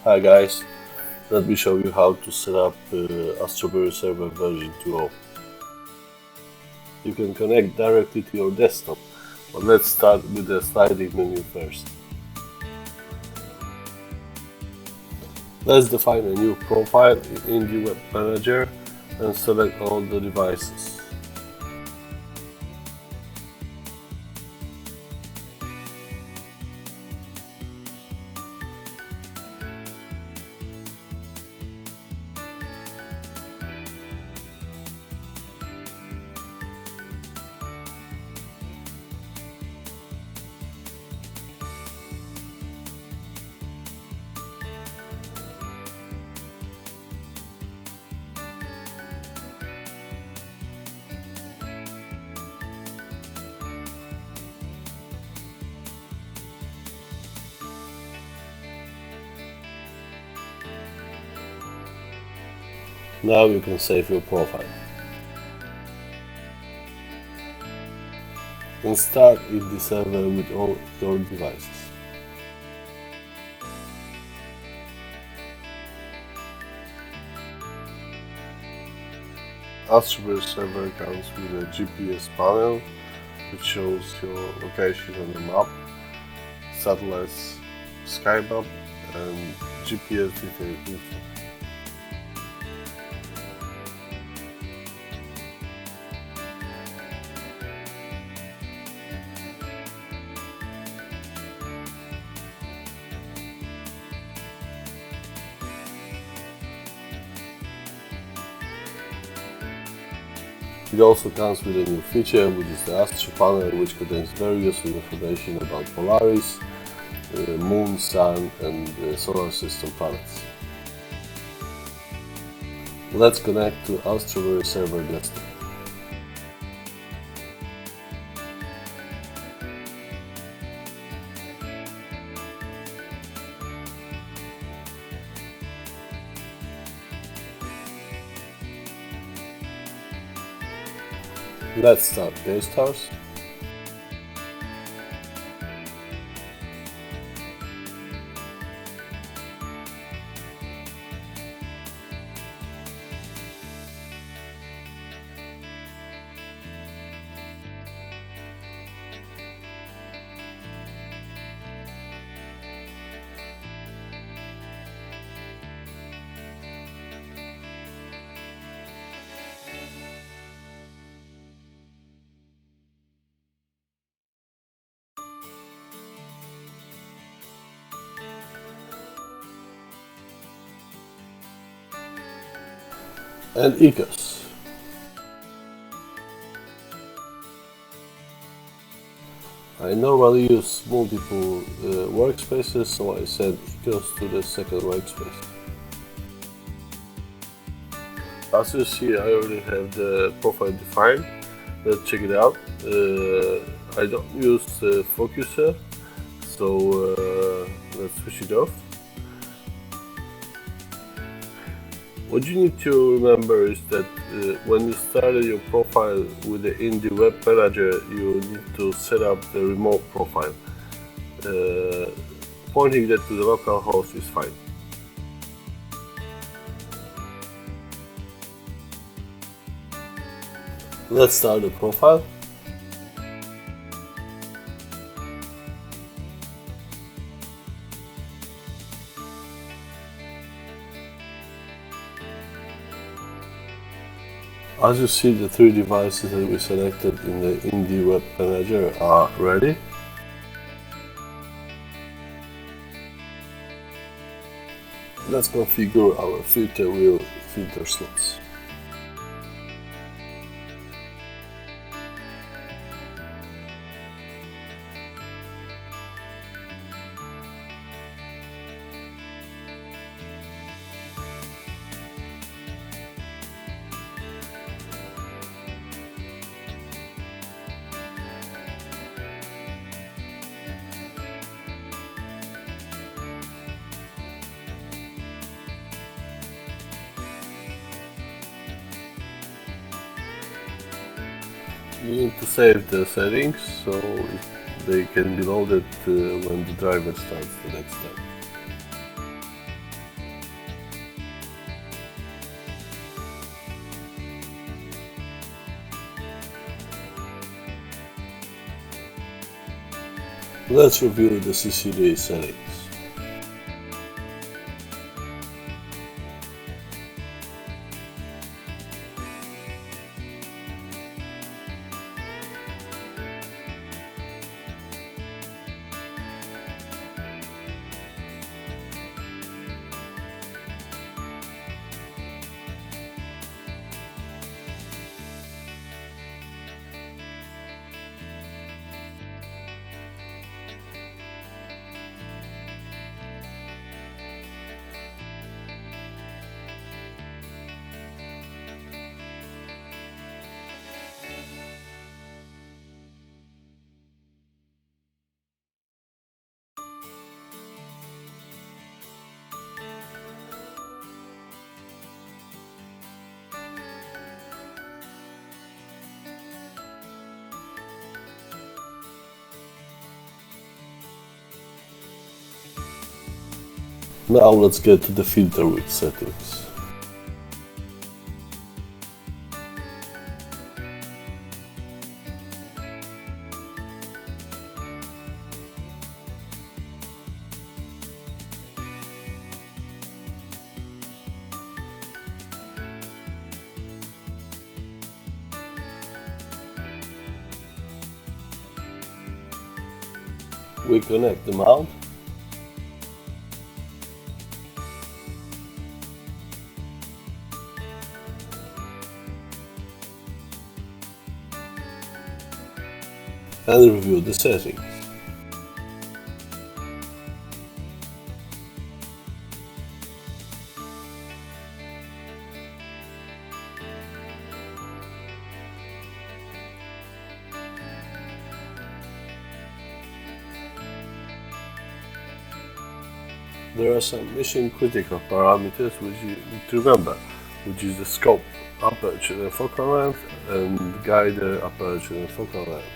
Hi guys, let me show you how to set up Astroberry Server version 2.0. You can connect directly to your desktop, but let's start with the sliding menu first. Let's define a new profile in the Web Manager and select all the devices. Now you can save your profile. And start in the server with all your devices. Astroberry Server comes with a GPS panel which shows your location on the map, satellites, sky map, and GPS detailed info. It also comes with a new feature, which is the Astro Panel, which contains various information about Polaris, Moon, Sun, and Solar System planets. Let's connect to Astroberry Server desktop. Let's start K-Stars. And ECOS. I normally use multiple workspaces, so I set ECOS to the second workspace. As you see, I already have the profile defined. Let's check it out. I don't use the focuser, so let's switch it off. What you need to remember is that when you started your profile with the Indie Web Manager, you need to set up the remote profile. Pointing that to the local host is fine. Let's start the profile. As you see, the three devices that we selected in the Indie Web Manager are ready. Let's configure our filter wheel filter slots. You need to save the settings so they can be loaded when the driver starts the next step. Let's review the CCD settings. Now let's get to the filter width settings. We connect the mount. And review the settings. There are some mission critical parameters which you need to remember, which is the scope, aperture and focal length, and guider aperture and focal length.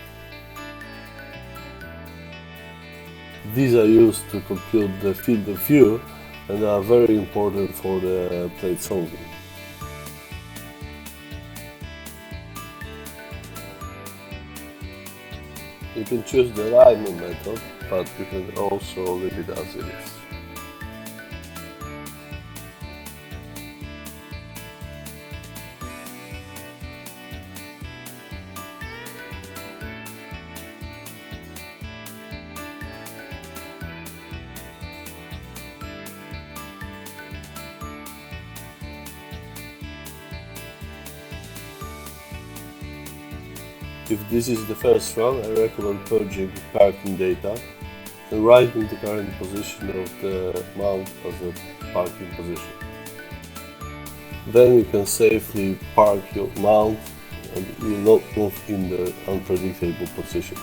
These are used to compute the field of view and are very important for the plate solving. You can choose the alignment method, but you can also leave it as it is. If this is the first run, I recommend purging parking data and writing the current position of the mount as a parking position. Then you can safely park your mount and it will not move in the unpredictable position.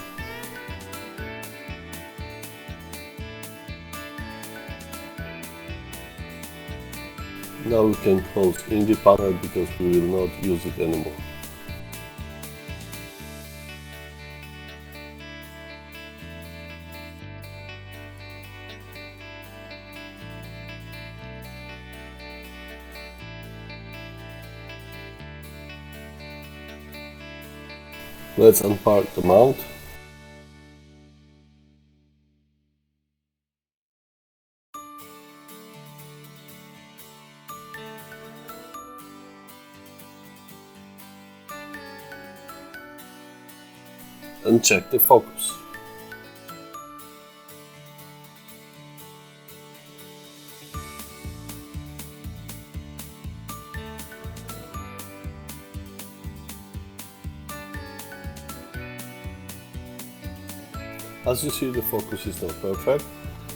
Now we can close Indy panel because we will not use it anymore. Let's unpark the mount. And check the focus. As you see, the focus is not perfect,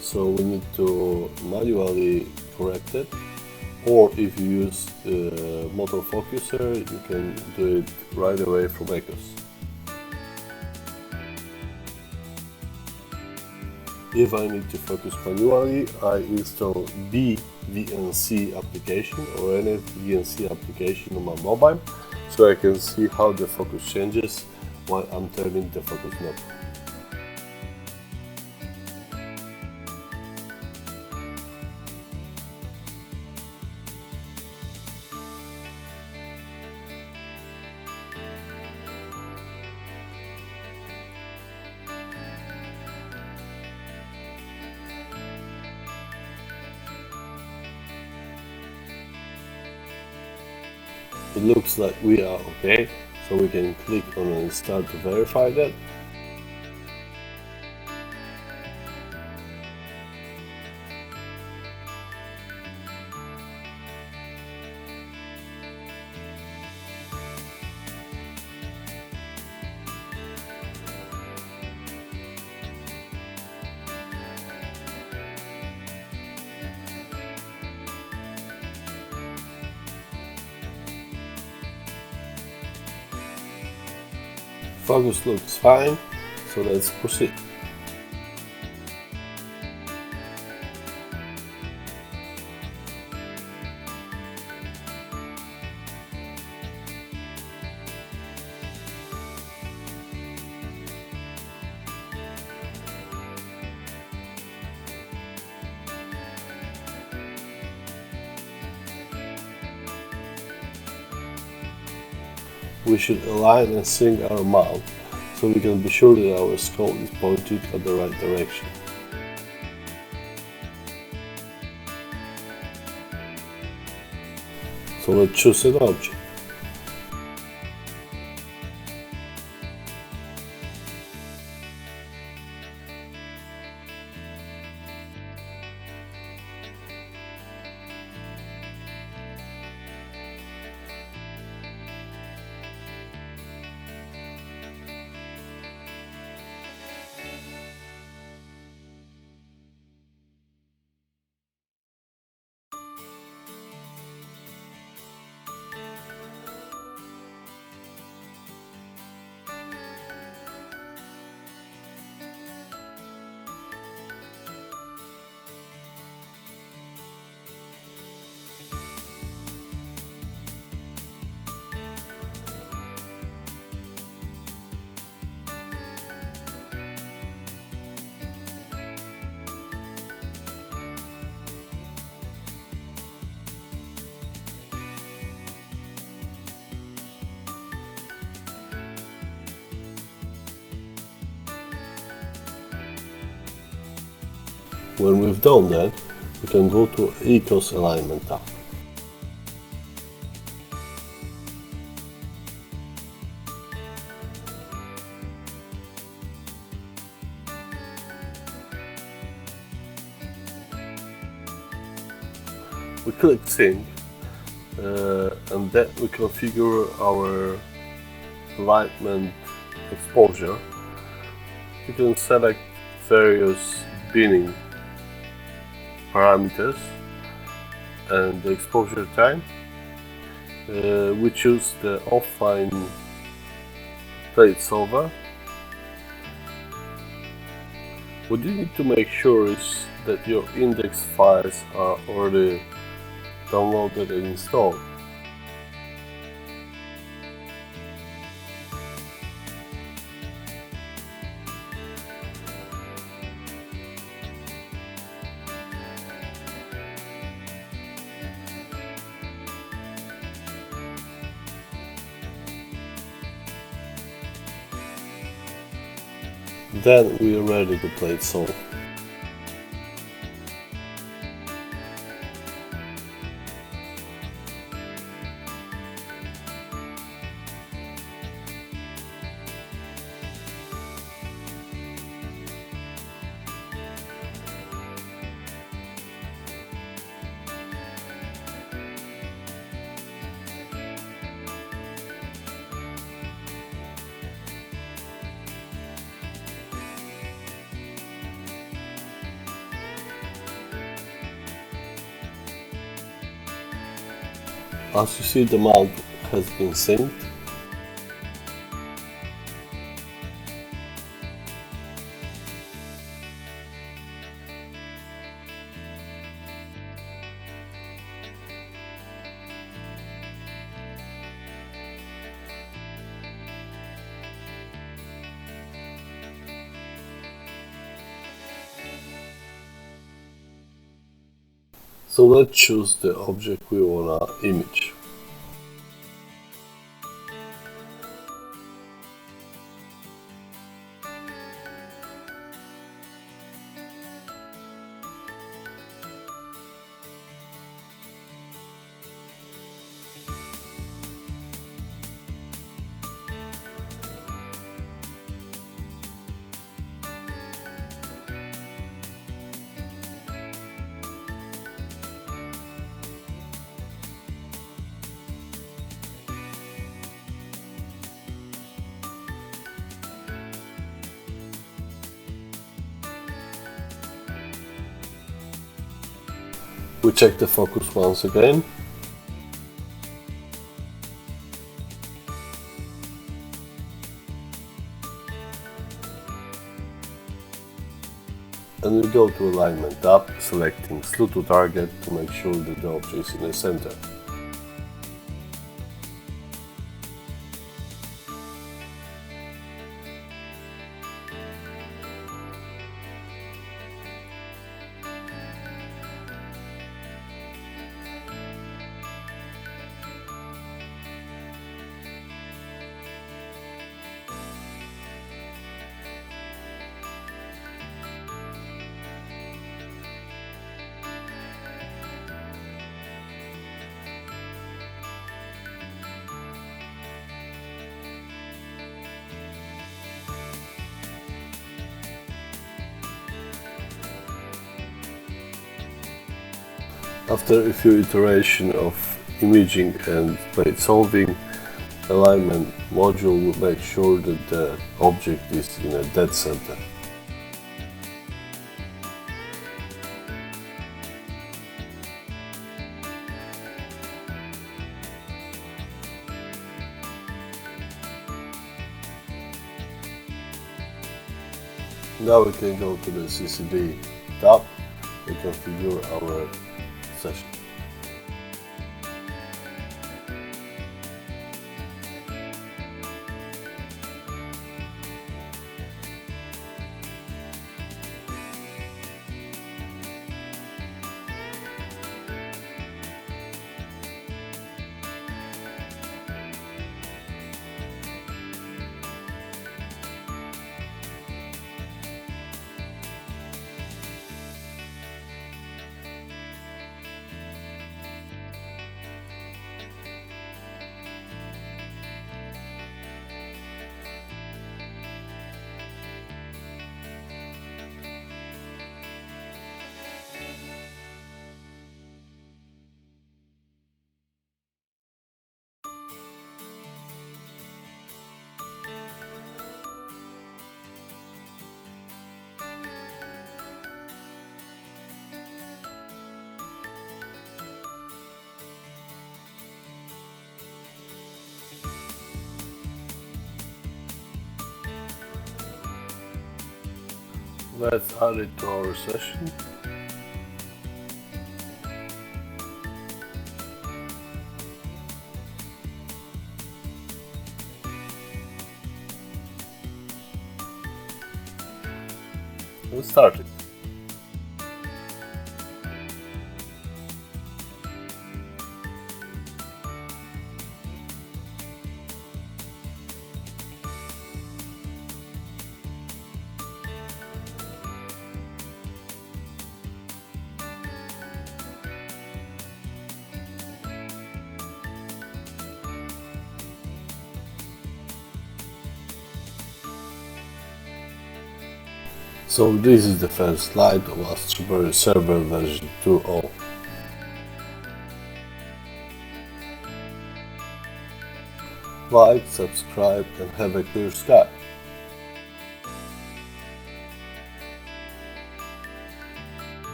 so we need to manually correct it, or if you use the motor focuser, you can do it right away from ECOS. If I need to focus manually, I install the VNC application or any VNC application on my mobile, so I can see how the focus changes while I'm turning the focus knob. It looks like we are okay, so we can click on and start to verify that. Focus looks fine, so let's proceed. We should align and sync our mount so we can be sure that our skull is pointed at the right direction. So let's choose an object. When we've done that, we can go to ECOS Alignment tab. We click Sync, and then we configure our alignment exposure. We can select various binning parameters and the exposure time. We choose the offline plate solver. What you need to make sure is that your index files are already downloaded and installed. Then we are ready to plate solve. As you see, the mount has been synced. So let's choose the object we wanna image. We check the focus once again. And we go to Alignment tab, selecting Slew to Target to make sure that the object is in the center. After a few iterations of imaging and plate solving, alignment module will make sure that the object is in a dead center. Now we can go to the CCD tab and configure our session. Let's add it to our session. We'll start it. So this is the first slide of AstroBury Server version 2.0. Like, subscribe and have a clear sky.